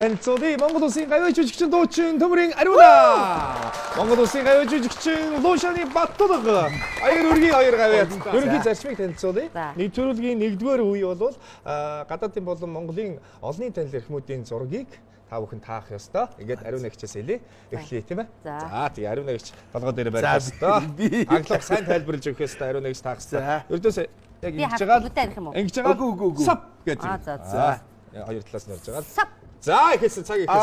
엔초디 Монгол улсын гавьяа жүжигчин дуучин Төмрийн Ариуна. Монгол улсын гавьяа жүжигчин Лушаны Баттулга. Аяр үргийн хоёр гавьяа. Ерөнхий зарчмыг танилцуулъя. Нэг төрөлгийн 1-р үе бол гадаадын болон Монголын олонний танил эрхмүүдийн зургийг та бүхэн таах ёстой. Ингээд Ариуна гिचээс хэлье. Эхлэе тийм ээ. За тэгээ Ариуна гिच толгой дээр барих ёстой. Англиар сайн тайлбарлаж өгөх ёстой. Ариуна гिच таах ёстой. Ердөөс яг ингэж байгаа. Ингэж байгаа. Сап гэж. За. Хоёр талаас нь орж байгаа. Сап. За ихсэн цаг ихсэн.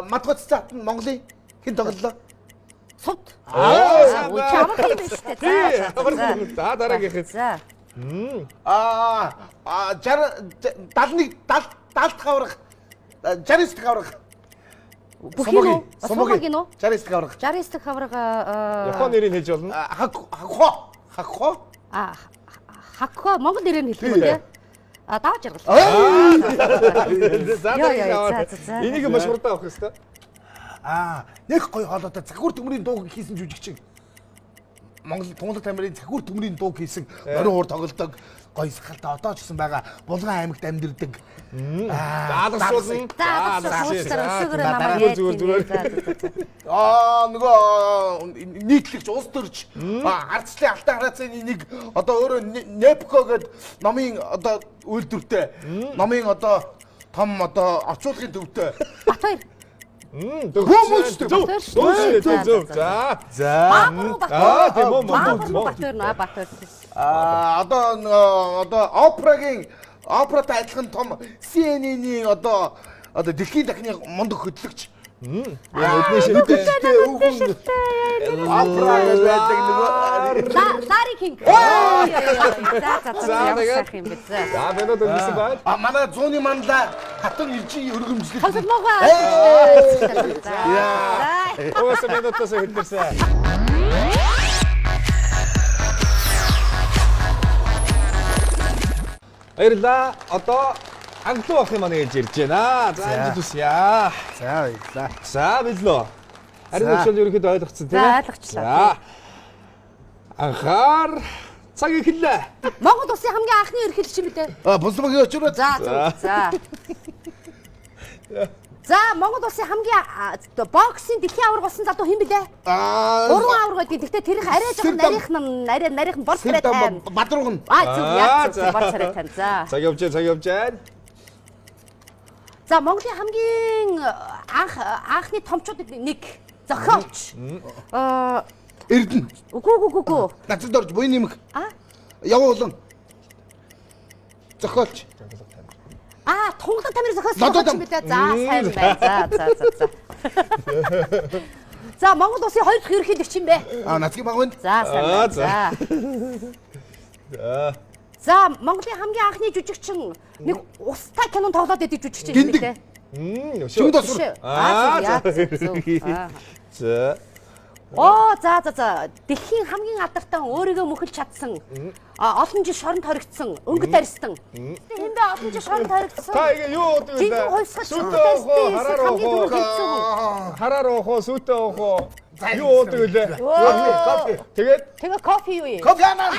Математикт Монголын хэн тоглолоо? Сууд. Чамх юм биш үү? За дараагийнх. За. 71 70 хаврах 60 хаврах. Бүхий Сомогийн үү? 60 хаврах. 60 хаврага Японы нэрийг хэлж болно. Хакхо Монгол нэрээр хэлэх юм үү? Даваа жаргал. За. Энийг маш хурдан авах ёстой. Нэг гоё хоолойтой Захиур Төмрийн дуу хийсэн жүжигчин. Монгол Тунгалаг тамирын Захиур Төмрийн дуу хийсэн орон уур тоглодог гоё сахалтай одоо ч гэсэн байгаа Булган аймагт амьдардаг. Даалгасуулна. Нөгөө нийтлэгч улс төрч ардчлалын алтан хараацын нэг одоо өөрөө Непко гэдэг номын одоо үйлдвэртэй номын одоо том одоо орчуулгын төвтэй Батбаяр. Хүмүүс зөв. За. Батбаяр. Одоо опратай адилхан том CNN-ийн одоо дэлхийн дахны мундаг хөтлөгч. Өдний шилтэй өвгөн опра гэдэг нөгөө Лари Кинг. За бэнод үлсэн байна. Манай 100-ны мандаа хатан иржийн өргөмжлөл. Хосод могоо. Өөсөө бэнодоос хэлдэрсэн. Баярлалаа. Одоо англуу ах юм aalж ирж байна. За амжилт хүсье. За баярлалаа. За билүү. Ариун өшөл ерөнхийдөө ойлгоцсон тийм ээ? Ойлгочлаа. Анхаар цаг эхэллээ. Монгол улсын хамгийн анхны ерөнхийлөгч юм билээ. Бусмагийн очроо. За. За Монгол улсын хамгийн боксing дэлхийн аварга болсон залуу хэн билээ? 3 аварга гэдэг. Гэхдээ тэрх арай жоохон нарийнх нь бор царай тайм. Бадрууган. Зөв бор царай тайм. За. Цаг явж байна. За Монголын хамгийн анхны томчуудад нэг зохиолч. Эрдэнэ. Үгүй. Нацад орж буйн нэмэг. Явуулан. Зохиолч. Тунгалаг тамирын зохиолч юм билээ. За сайн байна. За. За Монгол улсын 2 дахь ерөнхийлөгч юм бэ? Нацгийн багвын. За сайн байна. За Монголын хамгийн анхны жүжигчин нэг устай кинон тоглоод байдаг жүжигчин юм билээ. Шүмд освор. За. За. Дэлхийн хамгийн алдартай өөрийгөө мөхөлж чадсан. Олон жил шоронд хоригдсан, өнгөт арьстан. Хин бэ олон жил шоронд хоригдсан. Та ингэ юу гэдэг вэ? Жинхэнэ хувьсгал шоронд хараар уухоо, сүтээ уухоо. Юу уудаг вэ? Кофе. Тэгээ кофе юу юм? Кофе анаа.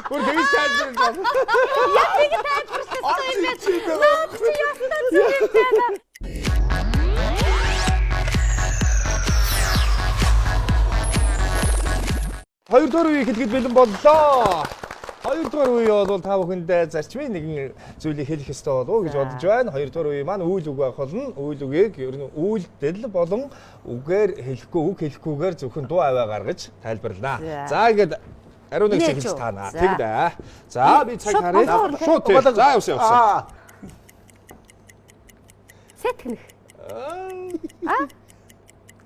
Бүр тэгж тайлбарлаж байна. Яг ингэ тайлбарласан юм. Хоёрдугаар үеийг хэлэхэд бэлэн боллоо. Хоёрдугаар үе бол та бүхэндээ зарчмын нэгэн зүйлийг хэлэх ёстой болов уу гэж бодож байна. Хоёрдугаар үе маань үйл үг байх болно. Үйл үгийг ер нь үйлдэл болон үгээр хэлэхгүй, үг хэлэхгүйгээр зөвхөн дуу аваа гаргаж тайлбарлана. За ингээд ариун нэг хэлж таана. Тэгдэ. За би цаг харъя. Шууд. За явсан. Сэтгэнэх.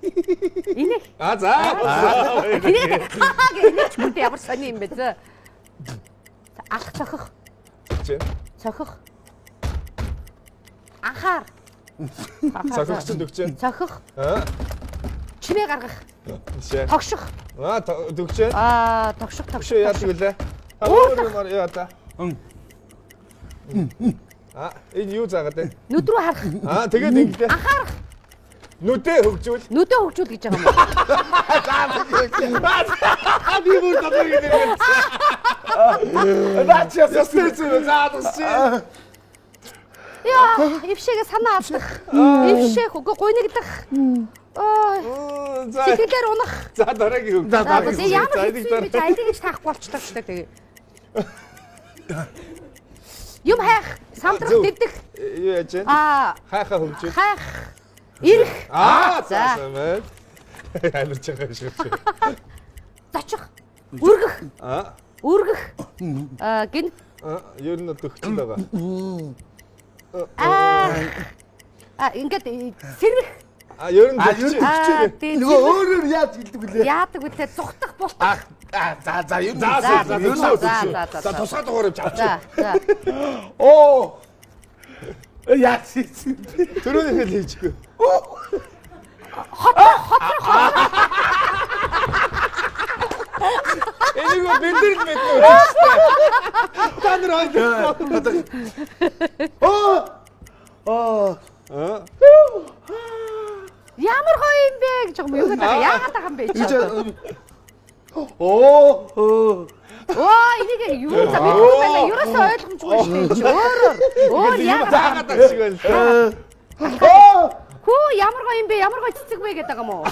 Инех. За. Инех ч ямар сони юм бэ зэ. Алх цохих. Цохих. Анхаар. Цохих чинь дөгчэн. Цохих. Чимээ гаргах. Тогших. Дөгчэн. Тогших. Яадаг үлээ. Өөр яа та. Энэ юу заагаад вэ? Нүд рүү харах. Тэгээд ингэлээ. Анхаарах. Нүдээ хөгжүүл. Нүдээ хөгжүүл гэж байгаа юм уу? Би бүр тодорхой гэдэг. Наач яс стерцээ заадагч. Яа, ившээгээ санаа авдах. Ившээх үгүй гуйнагдах. За сэтгэлээр унах. за дараагийн үг. Ямар хэцүү юм бэ? Айлыг гэж таахгүй болчихлоо шүү дээ тэгээ. Юм хайх, самдрах, дэвдэх. Юу яаж вэ? Хайхаа хөгжүүл. Хайх. Ирэх. За сайн. Амьдч байгаа шүү. Зочих. Үргэх. Үргэх. Гин. Ер нь төгчл байгаа. Ингээд сэрвэх. Ер нь төгчл. Нөгөө өөрөөр яаж хэлдэг вүлээ? Яадаг вүлээ зүхтах бултах. За ер нь За тусгай дугаарыг авч. За. Оо. Яаж хийсэн? Төрөөнийхөө л хийчихгүй. Энийг бэлдэрл мэднэ. Та нар Ямар гоё юм бэ гэж юм юу гэдэг яагаад байгаа юм бэ чи? Оо. Энийг юу за мэдгүй байна. Ерөөсөө ойлгомжгүй шүү дээ. Өөр яагаад байгаа шиг байна. Хөө ямар гоё юм бэ? Ямар гоё цэцэг бэ гэдэг юм уу?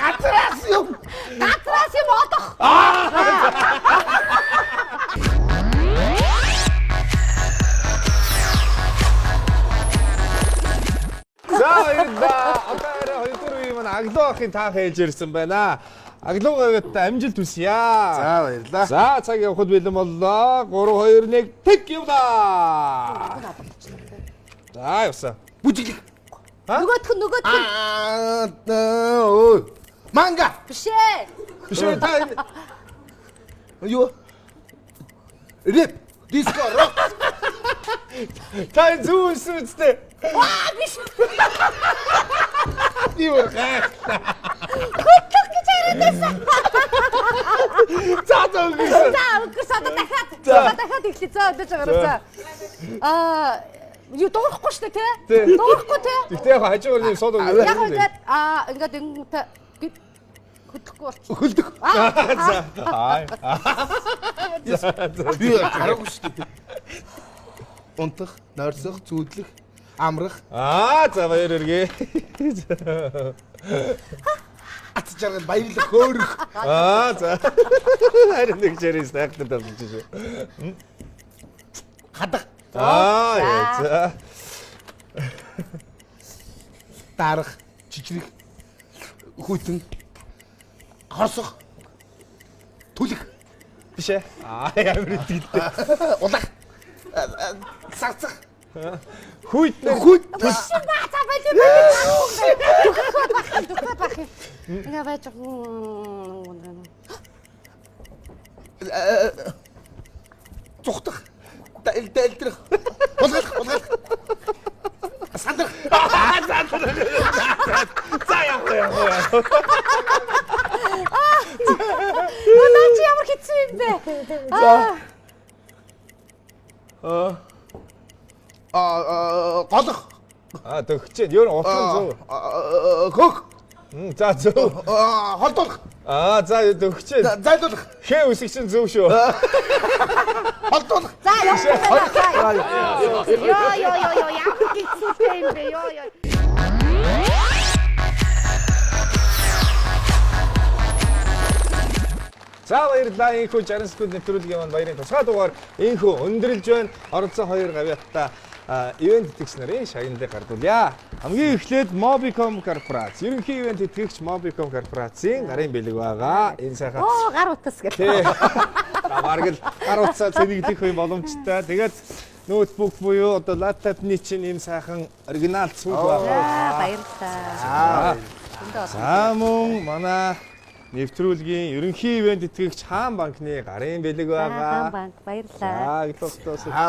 Гатраас юм. Гатраас юм одох. За одоо хоёрдугаар үеийн маань Аглуу ахын таах хэлж ирсэн байна. Аглуу гавьт амжилт хүсье. За баярлалаа. За цаг явахд бэлэн боллоо. 3 2 1 тэг явна. За явсан. Бүжиглэг. Нөгөөх. Өө. Манга. Биш ээ. Биш үү та Юу? Рэп, диско, рок. та зүүсэн үстэй. Биш. Юу гэх. Хөтлөх гэж яриадсан. За үгүй. За дахиад эхлэе. За өдөөж байгаарай. Юу дуурахгүй шүү дээ тий? Дуурахгүй тий? Гэтэ яг хажуугаар нэг сууд өгөө. Яг ингээд хөдлөхгүй болчих. Хөлдөх. За. Би хараагүй шүү дээ. Унтах, нойрсох, зүүдлэх, амрах. За баяр өргөө. Ат жаргал баярлах, хөөрөх. За. Харин нэг чирээс тагтад авчих шүү. Хадах. За. Дарах, жижигрэх, хүйтэн, хорсох, түлэх. Биш ээ. Ямар итгэдэг. Улах. Сарцах. Хүйт. За баяр. Дөхөд бах. Ингээ байж. Зүхтах. Дэлдрэх. Улгах. Сандрах. За яах вэ? Наа чи ямар хэцүү юм бэ? Голох. Төгч. Ер нь утган зөв. Хөх. За зөв. Холдуулах. За төгч. Зайлуулах. Хээ үсэг чинь зөв шүү. Холдуулах. За яваа. Яа. Ямар хэцүүтэй юм бэ? Яа. За баярлалаа. Энэхүү 60 секунд нэвтрүүлгийн маань баярын тусгай дугаар энэхүү өндөрлж байна. Оролцсон хоёр гавьяатаа ивент итгэгч нарын шагналыг гардуулъя. Хамгийн эхлээд Mobicom корпорац. Ерөнхий ивент итгэгч Mobicom корпорацийн гарын бэлэг байгаа. Энэ сайхан Гар утас гэх. Бараг л гар утсаа цэвэрлэх юм боломжтой. Тэгээд ноутбук буюу одоо лаптопны чинь ийм сайхан оригинал цүг байгаа. Баярлалаа. За мөн манай нэвтрүүлгийн ерөнхий ивент итгэгч Хаан банкны гарын бэлэг байгаа. Хаан банк баярлалаа.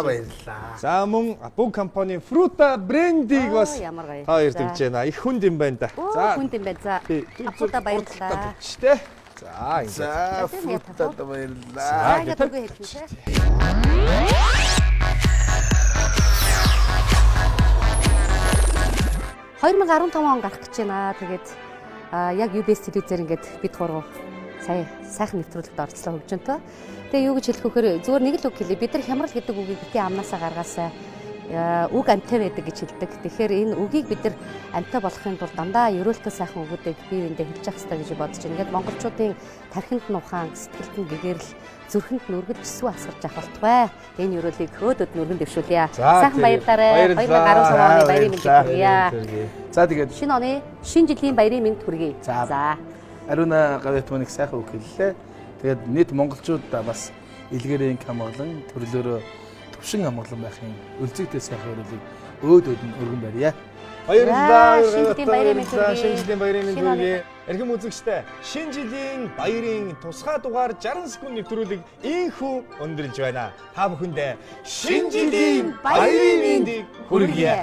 Баярлалаа. За мөн Апple компани Fruta брендийг бас хоёр дэмж байна. Их хүнд юм байна да. За хүнд юм байна. За Apple-та баярлалаа. Штэ. За За Fruta-та баярлалаа. За ингээд үгүй хэлчихэ. 2015 он гарах гэж байна. Тэгээд яг UBS телевизээр ингээд бид гурав сая сайхан нэвтрүүлэгт орцлоо хөгжөнтөө. Тэгээ юу гэж хэлэх вөхөр зүгээр нэг л үг хэлье. Бид нар хямрал гэдэг үгийг битгий амнаасаа гаргаасаа үг амтай байдаг гэж хэлдэг. Тэгэхээр энэ үгийг бид нар амтай болохын тулд дандаа ерөөлтөө сайхан үгүүдийг бие биендээ хэлж явах хэрэгтэй гэж бодож байна. Ингээд монголчуудын тархинд нь ухаан, сэтгэлд нь гэгэрл, зүрхэнд нь өргөж сүв асгарч авах болтугай. Энэ ерөөлийг хөөдөд нүргэн дэвшүүлье. Сайхан баярлалаа. 2015 оны баярын мэндийг хүргье. За тэгээд шинэ оны шинэ жилийн баярын мэнд хүргэе. За. Ариуна гавьт мөнийг сайхан үг хэллээ. Тэгээд нийт монголчууд бас илгээрийн камглан төрлөөрөө төвшин амгалан байхын өлзөгтэй сайхан өрөөлийг өөд өргөн барья. Баярлалаа. Шинэ жилийн баярын мэнд хүргэе. Шинэ жилийн баярын мэнд хүргэе. Эрхэм үзэгчтэй шинэ жилийн баярын тусгай дугаар 60 секунд нэвтрүүлэг ийхүү өндөрлж байна. Та бүхэндээ шинэ жилийн баярын мэндийг хүргэе.